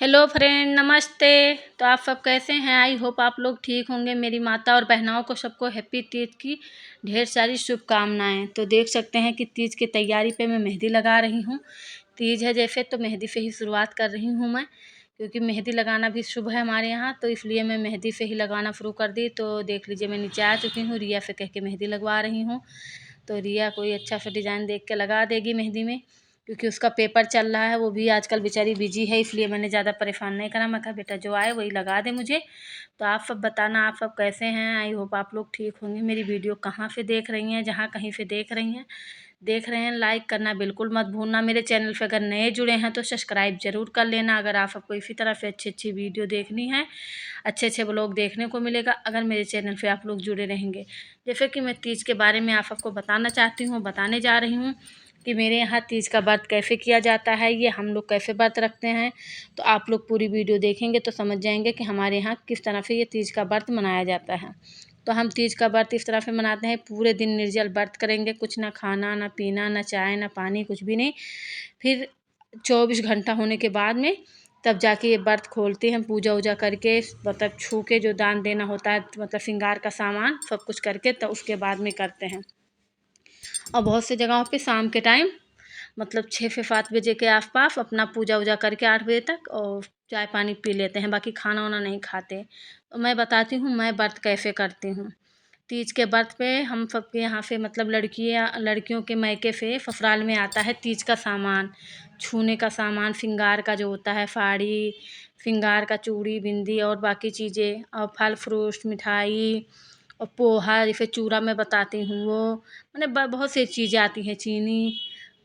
Hello friend, नमस्ते। तो आप सब कैसे हैं? आई होप आप लोग ठीक होंगे। मेरी माता और बहनाओं को सबको हैप्पी तीज की ढेर सारी शुभकामनाएं। तो देख सकते हैं कि तीज की तैयारी पे मैं मेहंदी लगा रही हूँ। तीज है जैसे, तो मेहंदी से ही शुरुआत कर रही हूँ मैं, क्योंकि मेहंदी लगाना भी शुभ है हमारे यहाँ। तो इसलिए मैं मेहंदी से ही लगाना शुरू कर दी। तो देख लीजिए, मैं नीचे आ चुकी हूँ। रिया से कह के मेहंदी लगवा रही हूँ। तो रिया कोई अच्छा सा डिज़ाइन देख के लगा देगी मेहंदी में, क्योंकि उसका पेपर चल रहा है। वो भी आजकल बेचारी बिजी है, इसलिए मैंने ज़्यादा परेशान नहीं करा। मैं कहा बेटा जो आए वही लगा दे मुझे। तो आप सब बताना, आप सब कैसे हैं? आई होप आप लोग ठीक होंगे। मेरी वीडियो कहाँ से देख रही हैं? जहाँ कहीं से देख रहे हैं, लाइक करना बिल्कुल मत भूलना। मेरे चैनल पे अगर नए जुड़े हैं तो सब्सक्राइब ज़रूर कर लेना। अगर आप सबको इसी तरह से अच्छी अच्छी वीडियो देखनी है, अच्छे अच्छे ब्लॉग देखने को मिलेगा अगर मेरे चैनल पे आप लोग जुड़े रहेंगे। जैसे कि मैं तीज के बारे में आप सबको बताना चाहती हूँ, बताने जा रही हूँ कि मेरे यहाँ तीज का व्रत कैसे किया जाता है, ये हम लोग कैसे व्रत रखते हैं। तो आप लोग पूरी वीडियो देखेंगे तो समझ जाएंगे कि हमारे यहाँ किस तरह से ये तीज का व्रत मनाया जाता है। तो हम तीज का व्रत इस तरह से मनाते हैं, पूरे दिन निर्जल व्रत करेंगे, कुछ ना खाना ना पीना ना चाय ना पानी, कुछ भी नहीं। फिर 24 घंटा होने के बाद में तब जाके ये व्रत खोलते हैं, पूजा वूजा करके, मतलब छू के जो दान देना होता है, मतलब श्रृंगार का सामान सब कुछ करके, तो उसके बाद में करते हैं। और बहुत सी जगहों पे शाम के टाइम, मतलब 6 से 7 बजे के आसपास अपना पूजा वूजा करके 8 बजे तक और चाय पानी पी लेते हैं, बाकी खाना वाना नहीं खाते। तो मैं बताती हूँ मैं व्रत कैसे करती हूँ। तीज के व्रत पे हम सबके यहाँ से, मतलब लड़कियों के मायके से ससुराल में आता है तीज का सामान, छूने का सामान, श्रृंगार का जो होता है, साड़ी, श्रृंगार का चूड़ी बिंदी और बाकी चीज़ें, और फल फ्रूट मिठाई और पोहा, जैसे चूड़ा मैं बताती हूँ वो, मैंने बहुत सी चीज़ें आती हैं, चीनी।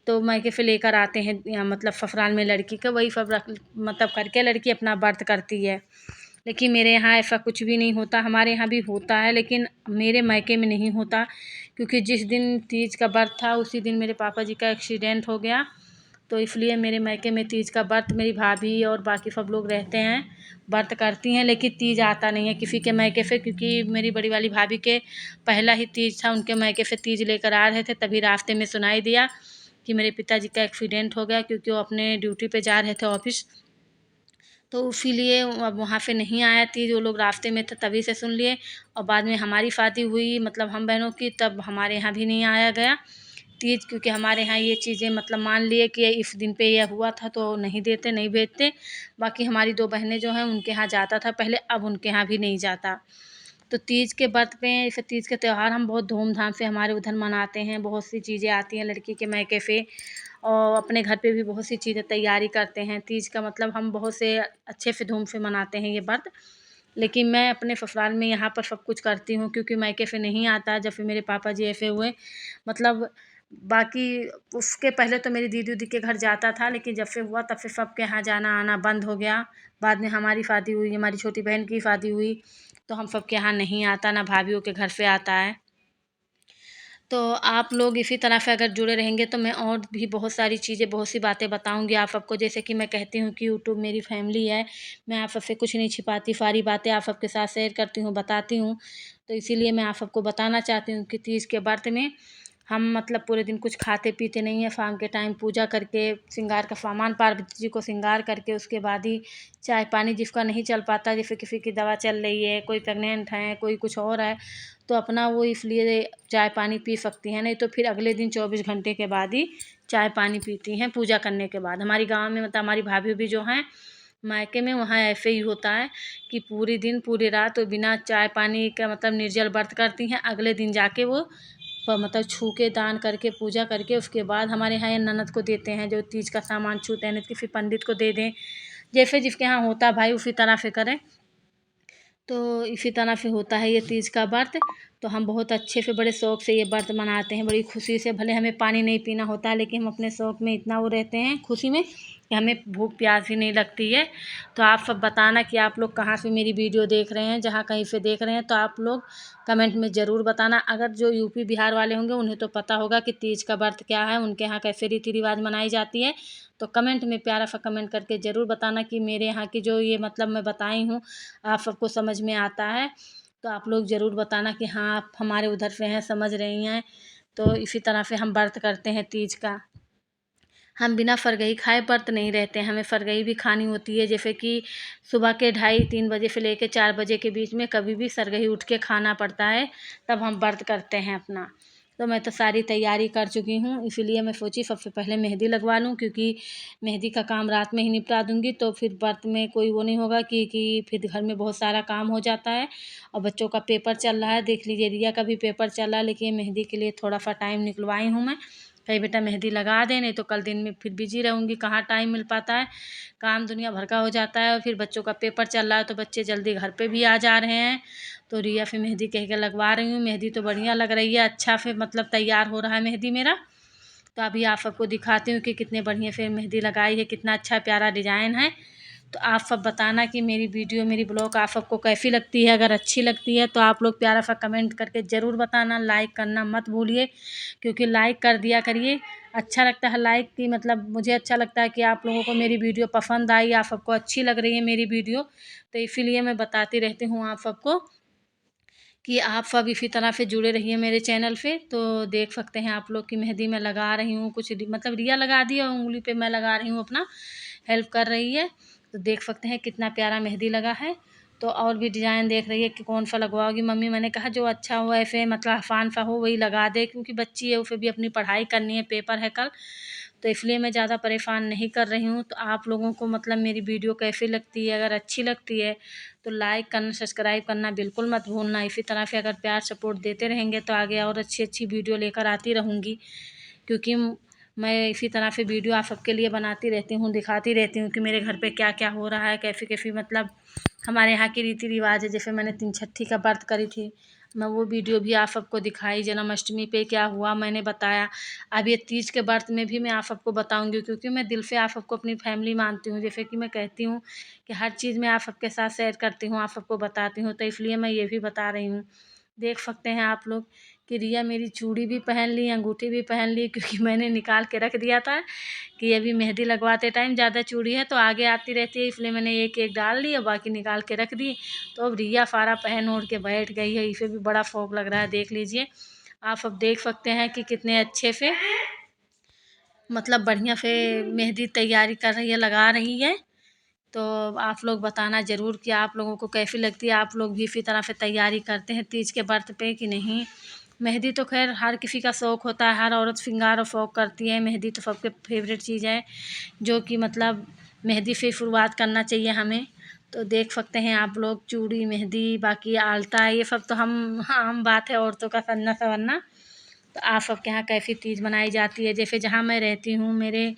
तो मायके से लेकर आते हैं यहाँ, मतलब ससुराल में लड़की का वही सब रख, मतलब करके लड़की अपना व्रत करती है। लेकिन मेरे यहाँ ऐसा कुछ भी नहीं होता। हमारे यहाँ भी होता है लेकिन मेरे मायके में नहीं होता, क्योंकि जिस दिन तीज का व्रत था उसी दिन मेरे पापा जी का एक्सीडेंट हो गया। तो इसलिए मेरे मायके में तीज का व्रत मेरी भाभी और बाकी सब लोग रहते हैं, व्रत करती हैं, लेकिन तीज आता नहीं है किसी के मायके से, क्योंकि मेरी बड़ी वाली भाभी के पहला ही तीज था, उनके मायके से तीज लेकर आ रहे थे, तभी रास्ते में सुनाई दिया कि मेरे पिताजी का एक्सीडेंट हो गया, क्योंकि वो अपने ड्यूटी पे जा रहे थे ऑफिस। तो इसीलिए अब वहाँ से नहीं आया तीज, वो लोग रास्ते में थे तभी से सुन लिए। और बाद में हमारी शादी हुई, मतलब हम बहनों की, तब हमारे यहाँ भी नहीं आया गया तीज, क्योंकि हमारे यहाँ ये चीज़ें मतलब मान लिए कि इस दिन पे यह हुआ था तो नहीं देते, नहीं भेजते। बाकी हमारी 2 बहनें जो हैं उनके यहाँ जाता था पहले, अब उनके यहाँ भी नहीं जाता। तो तीज के व्रत पे, इसे तीज के त्यौहार हम बहुत धूमधाम से हमारे उधर मनाते हैं। बहुत सी चीज़ें आती हैं लड़की के मायके से, और अपने घर पे भी बहुत सी चीज़ें तैयारी करते हैं। तीज का मतलब हम बहुत से अच्छे से धूम से मनाते हैं ये व्रत। लेकिन मैं अपने ससुराल में यहाँ पर सब कुछ करती हूँ, क्योंकि मायके से नहीं आता। जब से मेरे पापा जी ऐसे हुए, मतलब बाकी उसके पहले तो मेरी दीदी उदी के घर जाता था, लेकिन जब से हुआ तब से सबके यहाँ जाना आना बंद हो गया। बाद में हमारी शादी हुई, हमारी छोटी बहन की शादी हुई, तो हम सबके यहाँ नहीं आता, ना भाभीयों के घर से आता है। तो आप लोग इसी तरह से अगर जुड़े रहेंगे तो मैं और भी बहुत सारी चीज़ें, बहुत सी बातें बताऊंगी आप सबको। जैसे कि मैं कहती हूँ कि यूट्यूब मेरी फैमिली है, मैं आप सबसे कुछ नहीं छिपाती, सारी बातें आप सबके साथ शेयर करती हूँ, बताती हूँ। तो इसीलिए मैं आप सबको बताना चाहती हूँ कि तीज के व्रत में हम मतलब पूरे दिन कुछ खाते पीते नहीं है। शाम के टाइम पूजा करके, श्रृंगार का सामान, पार्वती जी को श्रृंगार करके, उसके बाद ही चाय पानी, जिसका नहीं चल पाता, जैसे किसी की दवा चल रही है, कोई प्रेग्नेंट है, कोई कुछ और है, तो अपना वो इसलिए चाय पानी पी सकती हैं। नहीं तो फिर अगले दिन 24 घंटे के बाद ही चाय पानी पीती हैं पूजा करने के बाद। हमारी गाँव में, मतलब हमारी भाभी भी जो हैं मायके में, वहाँ ऐसे ही होता है कि पूरी दिन पूरी रात वो बिना चाय पानी का, मतलब निर्जल व्रत करती हैं। अगले दिन जाके वो मतलब छू के दान करके पूजा करके, उसके बाद हमारे यहाँ ये ननद को देते हैं, जो तीज का सामान छूते हैं, नहीं तो फिर पंडित को दे दें। जैसे जिसके यहाँ होता है भाई उसी तरह से करें। तो इसी तरह से होता है ये तीज का व्रत। तो हम बहुत अच्छे से, बड़े शौक़ से ये व्रत मनाते हैं, बड़ी खुशी से। भले हमें पानी नहीं पीना होता है, लेकिन हम अपने शौक़ में इतना वो रहते हैं, खुशी में, कि हमें भूख प्यास ही नहीं लगती है। तो आप सब बताना कि आप लोग कहाँ से मेरी वीडियो देख रहे हैं, जहाँ कहीं से देख रहे हैं, तो आप लोग कमेंट में ज़रूर बताना। अगर जो यूपी बिहार वाले होंगे उन्हें तो पता होगा कि तीज का व्रत क्या है, उनके यहाँ कैसे रीति रिवाज मनाई जाती है। तो कमेंट में प्यारा सा कमेंट करके ज़रूर बताना कि मेरे यहाँ की जो ये मतलब मैं बताई हूँ आप सबको समझ में आता है। तो आप लोग ज़रूर बताना कि हाँ आप हमारे उधर से हैं, समझ रही हैं। तो इसी तरह से हम व्रत करते हैं तीज का। हम बिना फरगई खाए व्रत नहीं रहते हैं, हमें फरगई भी खानी होती है। जैसे कि सुबह के 2:30-3 बजे से लेकर 4 बजे के बीच में कभी भी सरगही उठ के खाना पड़ता है, तब हम व्रत करते हैं अपना। तो मैं तो सारी तैयारी कर चुकी हूँ, इसीलिए मैं सोची सबसे पहले मेहंदी लगवा लूँ, क्योंकि मेहंदी का काम रात में ही निपटा दूँगी तो फिर व्रत में कोई वो नहीं होगा कि फिर घर में बहुत सारा काम हो जाता है। और बच्चों का पेपर चल रहा है, देख लीजिए रिया का भी पेपर चल रहा है, लेकिन मेहंदी के लिए थोड़ा सा टाइम निकलवाई हूँ मैं। कहीं बेटा मेहंदी लगा दे, नहीं तो कल दिन में फिर बिजी रहूँगी, कहाँ टाइम मिल पाता है, काम दुनिया भर का हो जाता है। और फिर बच्चों का पेपर चल रहा है तो बच्चे जल्दी घर पे भी आ जा रहे हैं, तो रिया फिर मेहंदी कह के लगवा रही हूँ। मेहंदी तो बढ़िया लग रही है, अच्छा फिर मतलब तैयार हो रहा है मेहंदी मेरा। तो अभी आप सबको दिखाती हूँ कि कितने बढ़िया फिर मेहंदी लगाई है, कितना अच्छा प्यारा डिज़ाइन है। तो आप सब बताना कि मेरी वीडियो, मेरी ब्लॉग आप सबको कैसी लगती है। अगर अच्छी लगती है तो आप लोग प्यारा सा कमेंट करके ज़रूर बताना, लाइक करना मत भूलिए, क्योंकि लाइक कर दिया करिए। अच्छा लगता है लाइक की, मतलब मुझे अच्छा लगता है कि आप लोगों को मेरी वीडियो पसंद आई, आप सबको अच्छी लग रही है मेरी वीडियो, तो इसीलिए मैं बताती रहती हूँ आप सबको कि आप सब इसी तरह से जुड़े रहिए मेरे चैनल पे। तो देख सकते हैं आप लोग की मेहंदी मैं लगा रही हूँ, कुछ मतलब रिया लगा दी और उंगली पे मैं लगा रही हूँ, अपना हेल्प कर रही है। तो देख सकते हैं कितना प्यारा मेहंदी लगा है। तो और भी डिज़ाइन देख रही है कि कौन सा लगवाओगी मम्मी, मैंने कहा जो अच्छा हो ऐसे मतलब आसान सा हो वही लगा दे, क्योंकि बच्ची है उसे भी अपनी पढ़ाई करनी है, पेपर है कल, तो इसलिए मैं ज़्यादा परेशान नहीं कर रही हूँ। तो आप लोगों को मतलब मेरी वीडियो कैसी लगती है, अगर अच्छी लगती है तो लाइक करना, सब्सक्राइब करना बिल्कुल मत भूलना। इसी तरह से अगर प्यार सपोर्ट देते रहेंगे तो आगे और अच्छी अच्छी वीडियो लेकर आती रहूँगी, क्योंकि मैं इसी तरह से वीडियो आप सबके लिए बनाती रहती हूँ, दिखाती रहती हूँ कि मेरे घर पे क्या क्या हो रहा है, कैसी कैसी मतलब हमारे यहाँ की रीति रिवाज है। जैसे मैंने 3 छठी का व्रत करी थी, मैं वो वीडियो भी आप सबको दिखाई। जन्माष्टमी पे क्या हुआ मैंने बताया। अब ये तीज के व्रत में भी मैं आप सबको बताऊंगी, क्योंकि मैं दिल से आप सबको अपनी फैमिली मानती हूँ। जैसे कि मैं कहती हूँ कि हर चीज़ मैं आप सबके साथ शेयर करती हूँ, आप सबको बताती हूँ, तो इसलिए मैं ये भी बता रही हूँ। देख सकते हैं आप लोग कि रिया मेरी चूड़ी भी पहन ली, अंगूठी भी पहन ली, क्योंकि मैंने निकाल के रख दिया था कि अभी मेहंदी लगवाते टाइम ज़्यादा चूड़ी है तो आगे आती रहती है, इसलिए मैंने एक एक डाल ली और बाकी निकाल के रख दी। तो अब रिया सारा पहन ओढ़ के बैठ गई है, इसे भी बड़ा शौक लग रहा है। देख लीजिए आप सब, देख सकते हैं कि कितने अच्छे से मतलब बढ़िया से मेहंदी तैयारी कर रही है, लगा रही है। तो आप लोग बताना ज़रूर कि आप लोगों को कैसी लगती है, आप लोग भी इसी तरह से तैयारी करते हैं तीज के व्रत पे कि नहीं। मेहंदी तो खैर हर किसी का शौक़ होता है, हर औरत श्रृंगार और शौक़ करती है। मेहंदी तो सबके फेवरेट चीज़ है, जो कि मतलब मेहंदी से शुरुआत करना चाहिए हमें। तो देख सकते हैं आप लोग चूड़ी, मेहंदी, बाकी आलता, ये सब तो हम आम बात है औरतों का करना संवरना। तो आप सबके यहाँ कैसी तीज मनाई जाती है। जैसे जहाँ मैं रहती हूँ मेरे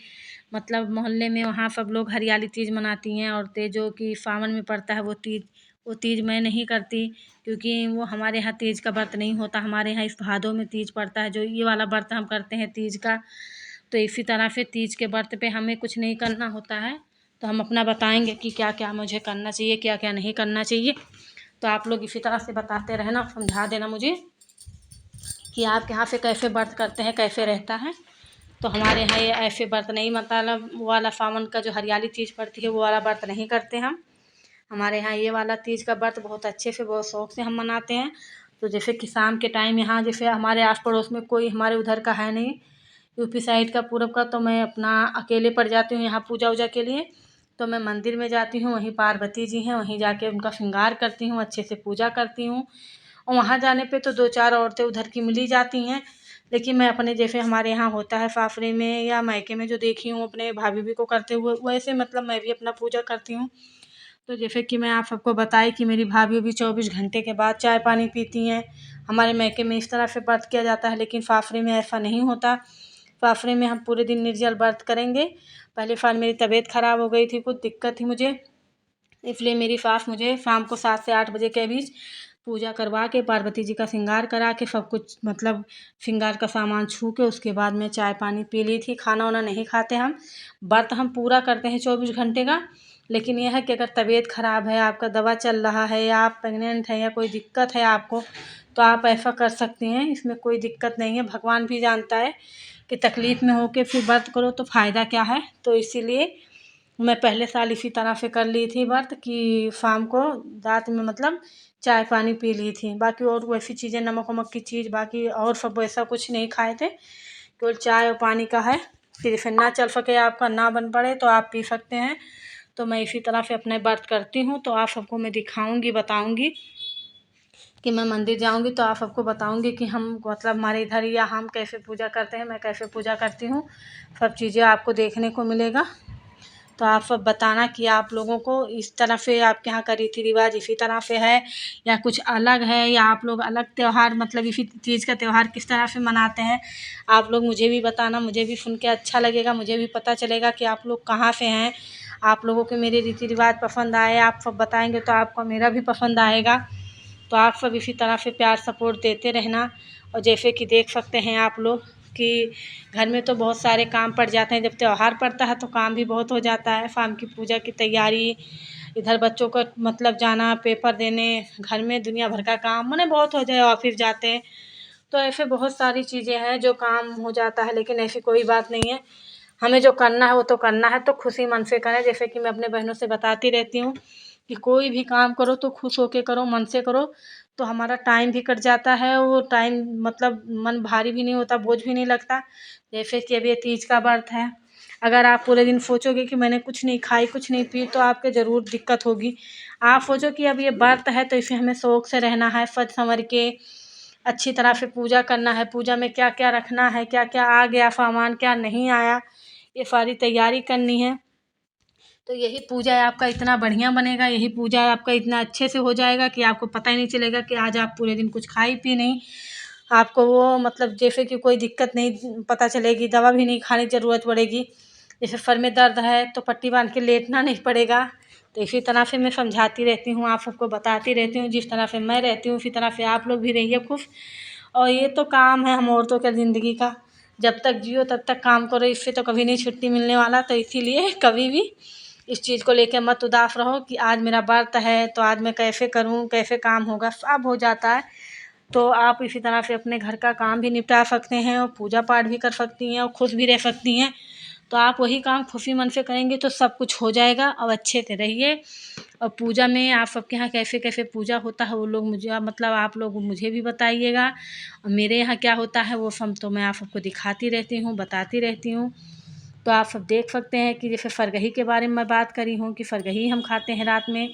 मतलब मोहल्ले में, वहाँ सब लोग हरियाली तीज मनाती हैं औरतें, जो कि सावन में पड़ता है वो तीज मैं नहीं करती, क्योंकि वो हमारे यहाँ तीज का व्रत नहीं होता। हमारे यहाँ इस भादों में तीज पड़ता है, जो ये वाला व्रत हम करते हैं तीज का। तो इसी तरह से तीज के व्रत पे हमें कुछ नहीं करना होता है, तो हम अपना बताएंगे कि क्या क्या मुझे करना चाहिए, क्या क्या नहीं करना चाहिए। तो आप लोग इसी तरह से बताते रहना, समझा देना मुझे कि आप यहाँ से कैसे व्रत करते हैं, कैसे रहता है। तो हमारे यहाँ ये ऐसे व्रत नहीं, मतलब वो वाला सावन का जो हरियाली तीज पड़ती है वो वाला व्रत नहीं करते हम। हमारे यहाँ ये वाला तीज का व्रत बहुत अच्छे से, बहुत शौक से हम मनाते हैं। तो जैसे कि शाम के टाइम यहाँ, जैसे हमारे आस पड़ोस में कोई हमारे उधर का है नहीं, यूपी साइड का पूरब का, तो मैं अपना अकेले पड़ जाती हूँ यहाँ पूजा वूजा के लिए। तो मैं मंदिर में जाती हूँ, वहीं पार्वती जी हैं, वहीं जाके उनका श्रृंगार करती हूँ, अच्छे से पूजा करती हूँ। और वहाँ जाने पे तो 2-4 औरतें उधर की मिल ही जाती हैं, लेकिन मैं अपने जैसे हमारे यहाँ होता है सासरे में या मायके में जो देखी हूँ अपने भाभी भी को करते हुए, वैसे मतलब मैं भी अपना पूजा करती हूँ। तो जैसे कि मैं आप सबको बताई कि मेरी भाभी भी 24 घंटे के बाद चाय पानी पीती हैं। हमारे मायके में इस तरह से व्रत किया जाता है, लेकिन सासरे में ऐसा नहीं होता। सासरे में हम पूरे दिन निर्जल व्रत करेंगे। पहले साल मेरी तबीयत ख़राब हो गई थी, कुछ दिक्कत थी मुझे, इसलिए मेरी सास मुझे शाम को 7 से 8 बजे के बीच पूजा करवा के, पार्वती जी का श्रृंगार करा के, सब कुछ मतलब श्रृंगार का सामान छू के उसके बाद मैं चाय पानी पी ली थी। खाना वाना नहीं खाते हम, व्रत हम पूरा करते हैं 24 घंटे का। लेकिन यह है कि अगर तबीयत ख़राब है, आपका दवा चल रहा है, या आप प्रेग्नेंट हैं, या कोई दिक्कत है आपको, तो आप ऐसा कर सकती हैं, इसमें कोई दिक्कत नहीं है। भगवान भी जानता है कि तकलीफ़ में होके फिर व्रत करो तो फ़ायदा क्या है। तो इसीलिए मैं पहले साल इसी तरह से कर ली थी व्रत कि शाम को रात में मतलब चाय पानी पी ली थी। बाकी और वैसी चीज़ें, नमक वमक की चीज़, बाकी और सब वैसा कुछ नहीं खाए थे, केवल चाय और पानी का है। कि फिर ना चल सके आपका, ना बन पड़े तो आप पी सकते हैं। तो मैं इसी तरह से अपने व्रत करती हूँ। तो आप सबको मैं दिखाऊंगी, बताऊंगी कि मैं मंदिर जाऊंगी तो आप सबको बताऊंगी कि हम मतलब हमारे इधर या हम कैसे पूजा करते हैं, मैं कैसे पूजा करती हूँ। सब चीज़ें आपको देखने को मिलेगा। तो आप सब बताना कि आप लोगों को इस तरह से आपके यहाँ का रीति रिवाज इसी तरह से है या कुछ अलग है, या आप लोग अलग त्यौहार मतलब इसी चीज़ का त्यौहार किस तरह से मनाते हैं। आप लोग मुझे भी बताना, मुझे भी सुन के अच्छा लगेगा, मुझे भी पता चलेगा कि आप लोग कहाँ से हैं। आप लोगों के मेरे रीति रिवाज पसंद आए, आप सब बताएंगे तो आपको मेरा भी पसंद आएगा। तो आप सब इसी तरह से प्यार सपोर्ट देते रहना। और जैसे कि देख सकते हैं आप लोग कि घर में तो बहुत सारे काम पड़ जाते हैं, जब त्यौहार पड़ता है तो काम भी बहुत हो जाता है। शाम की पूजा की तैयारी, इधर बच्चों को मतलब जाना पेपर देने, घर में दुनिया भर का काम माने बहुत हो जाए, ऑफिस जाते हैं तो ऐसे बहुत सारी चीज़ें हैं जो काम हो जाता है। लेकिन ऐसी कोई बात नहीं है, हमें जो करना है वो तो करना है, तो खुशी मन से करें। जैसे कि मैं अपने बहनों से बताती रहती हूँ कि कोई भी काम करो तो खुश होके करो, मन से करो, तो हमारा टाइम भी कट जाता है। वो टाइम मतलब मन भारी भी नहीं होता, बोझ भी नहीं लगता। जैसे कि अब ये तीज का व्रत है, अगर आप पूरे दिन सोचोगे कि मैंने कुछ नहीं खाई, कुछ नहीं पी, तो आपके ज़रूर दिक्कत होगी। आप सोचो कि अब ये व्रत है तो इसे हमें शौक से रहना है, सज संवर के अच्छी तरह से पूजा करना है। पूजा में क्या क्या रखना है, क्या क्या आ गया सामान, क्या नहीं आया, ये सारी तैयारी करनी है। तो यही पूजा आपका इतना बढ़िया बनेगा, यही पूजा आपका इतना अच्छे से हो जाएगा कि आपको पता ही नहीं चलेगा कि आज आप पूरे दिन कुछ खाई पी नहीं। आपको वो मतलब जैसे कि कोई दिक्कत नहीं पता चलेगी, दवा भी नहीं खाने की ज़रूरत पड़ेगी। जैसे सर में दर्द है तो पट्टी बांध के लेटना नहीं पड़ेगा। तो इसी तरह से मैं समझाती रहती हूँ, आप सबको बताती रहती हूँ। जिस तरह से मैं रहती हूँ उसी तरह से आप लोग भी रहिए खुश। और ये तो काम है हम औरतों के ज़िंदगी का, जब तक जियो तब तक काम करो, इससे तो कभी नहीं छुट्टी मिलने वाला। तो इसीलिए कभी भी इस चीज़ को लेके मत उदास रहो कि आज मेरा व्रत है तो आज मैं कैसे करूँ, कैसे काम होगा, सब हो जाता है। तो आप इसी तरह से अपने घर का काम भी निपटा सकते हैं और पूजा पाठ भी कर सकती हैं और खुश भी रह सकती हैं। तो आप वही काम खुशी मन से करेंगे तो सब कुछ हो जाएगा। और अच्छे से रहिए। और पूजा में आप सबके यहाँ कैसे कैसे पूजा होता है वो लोग मुझे मतलब आप लोग मुझे भी बताइएगा। और मेरे यहाँ क्या होता है वो सब तो मैं आप सबको दिखाती रहती हूँ, बताती रहती हूँ। तो आप सब देख सकते हैं कि जैसे फरगही के बारे में मैं बात करी हूँ कि फरगही हम खाते हैं रात में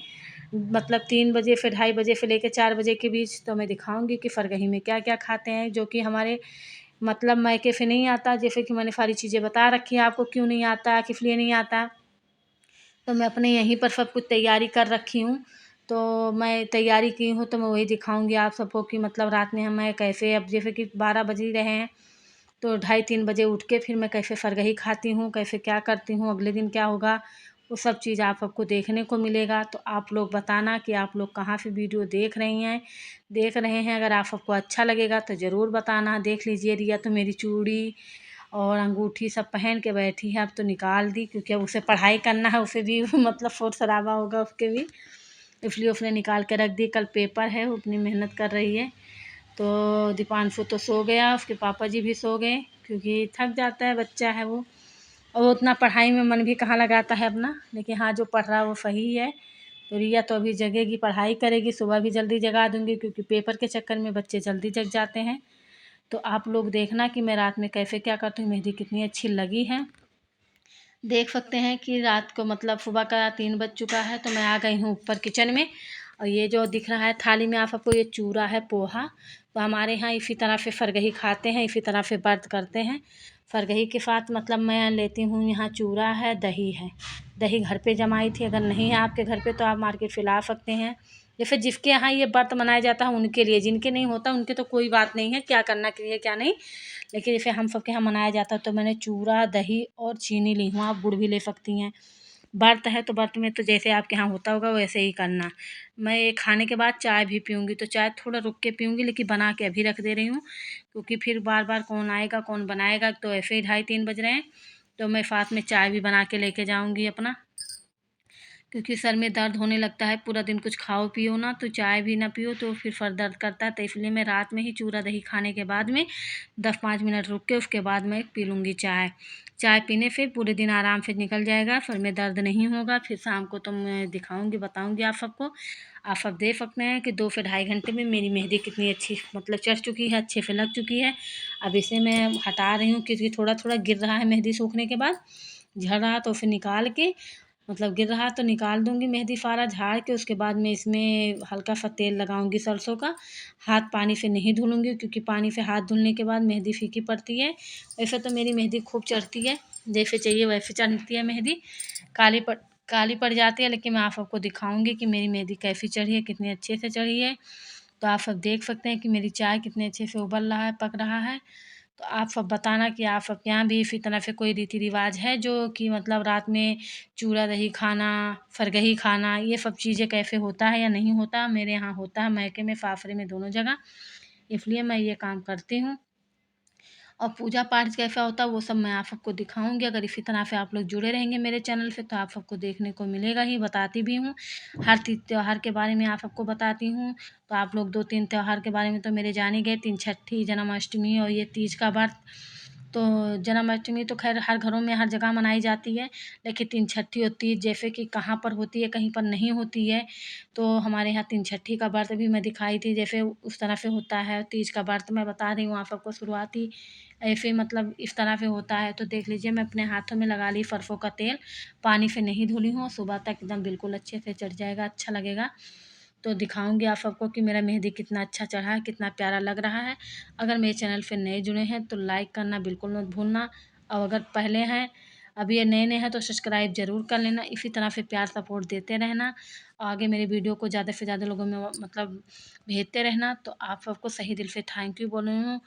मतलब 3 बजे से 2:30 बजे से लेकर 4 बजे के बीच। तो मैं दिखाऊंगी कि फरगही में क्या क्या खाते हैं जो कि हमारे मतलब मायके से नहीं आता। जैसे कि मैंने सारी चीज़ें बता रखी है आपको, क्यों नहीं आता, किस लिए नहीं आता। तो मैं अपने यहीं पर सब कुछ तैयारी कर रखी हूँ। तो मैं तैयारी की हूँ तो मैं वही दिखाऊंगी आप सबको कि मतलब रात में हमें कैसे, अब जैसे कि 12 बज ही रहे हैं तो 2:30-3 बजे उठ के फिर मैं कैसे फरगही खाती हूँ, कैसे क्या करती हूँ, अगले दिन क्या होगा, वो सब चीज़ आप सबको देखने को मिलेगा। तो आप लोग बताना कि आप लोग कहाँ से वीडियो देख रहे हैं। अगर आप सबको अच्छा लगेगा तो ज़रूर बताना। देख लीजिए, रिया तो मेरी चूड़ी और अंगूठी सब पहन के बैठी है, अब तो निकाल दी क्योंकि अब उसे पढ़ाई करना है, उसे भी मतलब शोर शराबा होगा उसके भी, इसलिए उसने निकाल के रख दी। कल पेपर है, वो अपनी मेहनत कर रही है। तो दीपांशु तो सो गया, उसके पापा जी भी सो गए क्योंकि थक जाता है, बच्चा है वो। और वो उतना पढ़ाई में मन भी कहाँ लगाता है अपना, लेकिन हाँ जो पढ़ रहा है वो सही है। तो रिया तो अभी जगेगी, पढ़ाई करेगी, सुबह भी जल्दी जगा दूंगी क्योंकि पेपर के चक्कर में बच्चे जल्दी जग जाते हैं। तो आप लोग देखना कि मैं रात में कैसे क्या करती हूँ। मेहंदी कितनी अच्छी लगी है, देख सकते हैं कि रात को मतलब सुबह का 3 बज चुका है। तो मैं आ गई हूँ ऊपर किचन में। और ये जो दिख रहा है थाली में आप सबको, ये चूरा है, पोहा। तो हमारे यहाँ इसी तरह से फरगही खाते हैं, इसी तरह से व्रत करते हैं। फरगही के साथ मतलब मैं लेती हूँ, यहाँ चूरा है, दही है। दही घर पे जमाई थी, अगर नहीं है आपके घर पे तो आप मार्केट से ला सकते हैं। या फिर जिसके यहाँ ये व्रत मनाया जाता है उनके लिए, जिनके नहीं होता उनके तो कोई बात नहीं है, क्या करना चाहिए क्या नहीं। लेकिन जैसे हम सबके यहाँ मनाया जाता है तो मैंने चूरा, दही और चीनी ली हूँ, आप गुड़ भी ले सकती हैं। व्रत है तो व्रत में तो जैसे आपके यहाँ होता होगा वैसे ही करना। मैं ये खाने के बाद चाय भी पीऊँगी, तो चाय थोड़ा रुक के पीऊँगी, लेकिन बना के अभी रख दे रही हूँ क्योंकि फिर बार बार कौन आएगा कौन बनाएगा। तो ऐसे ही 2:30-3 बज रहे हैं तो मैं साथ में चाय भी बना के लेके जाऊँगी अपना। क्योंकि सर में दर्द होने लगता है, पूरा दिन कुछ खाओ पियो ना तो चाय भी ना पियो तो फिर सर दर्द करता है। तो इसलिए मैं रात में ही चूरा दही खाने के बाद में 10-5 मिनट रुक के उसके बाद मैं पी लूँगी चाय। चाय पीने से पूरे दिन आराम से निकल जाएगा, सर में दर्द नहीं होगा। फिर शाम को तो मैं दिखाऊँगी, बताऊँगी आप सबको। आप सब देख सकते हैं कि 2 से ढाई घंटे में मेरी मेहंदी कितनी अच्छी मतलब चढ़ चुकी है, अच्छे से लग चुकी है। अब इसे मैं हटा रही हूँ क्योंकि थोड़ा-थोड़ा गिर रहा है मेहंदी सूखने के बाद। झड़ रहा तो उसे निकाल के मतलब गिर रहा तो निकाल दूँगी मेहंदी सारा झाड़ के। उसके बाद मैं इसमें हल्का-सा तेल लगाऊँगी सरसों का। हाथ पानी से नहीं धुलूँगी क्योंकि पानी से हाथ धुलने के बाद मेहंदी फीकी पड़ती है। वैसे तो मेरी मेहंदी खूब चढ़ती है, जैसे चाहिए वैसे चढ़ती है मेहंदी। काली पड़ काली पड़ जाती है, लेकिन मैं आप सबको दिखाऊँगी कि मेरी मेहंदी कैसी चढ़ी है, कितने अच्छे से चढ़ी है। तो आप सब देख सकते हैं कि मेरी चाय कितने अच्छे से उबल रहा है, पक रहा है। तो आप सब बताना कि आप सबके यहाँ भी इसी तरह से कोई रीति-रिवाज है जो कि मतलब रात में चूड़ा-दही खाना, सरगही खाना, ये सब चीज़ें कैसे होता है या नहीं होता? मेरे यहाँ होता है, मायके में, सासरे में, दोनों जगह। इसलिए मैं ये काम करती हूँ। और पूजा पाठ कैसा होता है वो सब मैं आप सबको दिखाऊँगी। अगर इसी तरह से आप लोग जुड़े रहेंगे मेरे चैनल से तो आप सबको देखने को मिलेगा ही, बताती भी हूँ। हर तीज त्योहार के बारे में आप सबको बताती हूँ। तो आप लोग 2-3 त्योहार के बारे में तो मेरे जान ही गए, 3 छठी, जन्माष्टमी और ये तीज का व्रत। तो जन्माष्टमी तो ख़ैर हर घरों में हर जगह मनाई जाती है, लेकिन 3 छठी और तीज जैसे कि कहाँ पर होती है, कहीं पर नहीं होती है। तो हमारे यहाँ 3 छठी का व्रत भी मैं दिखाई थी, जैसे उस तरह से होता है। तीज का व्रत मैं बता रही हूँ आप सबको शुरुआती ऐसे मतलब इस तरह से होता है। तो देख लीजिए मैं अपने हाथों में लगा ली सरसों का तेल, पानी से नहीं धुली हूँ, सुबह तक एकदम बिल्कुल अच्छे से चढ़ जाएगा, अच्छा लगेगा। तो दिखाऊँगी आप सबको कि मेरा मेहंदी कितना अच्छा चढ़ा है, कितना प्यारा लग रहा है। अगर मेरे चैनल पे नए जुड़े हैं तो लाइक करना बिल्कुल मत भूलना, और अगर पहले हैं, अभी ये नए-नए हैं तो सब्सक्राइब ज़रूर कर लेना। इसी तरह से प्यार सपोर्ट देते रहना, और आगे मेरे वीडियो को ज़्यादा से ज़्यादा लोगों में मतलब भेजते रहना। तो आप सबको सही दिल से थैंक यू बोल रही हूँ।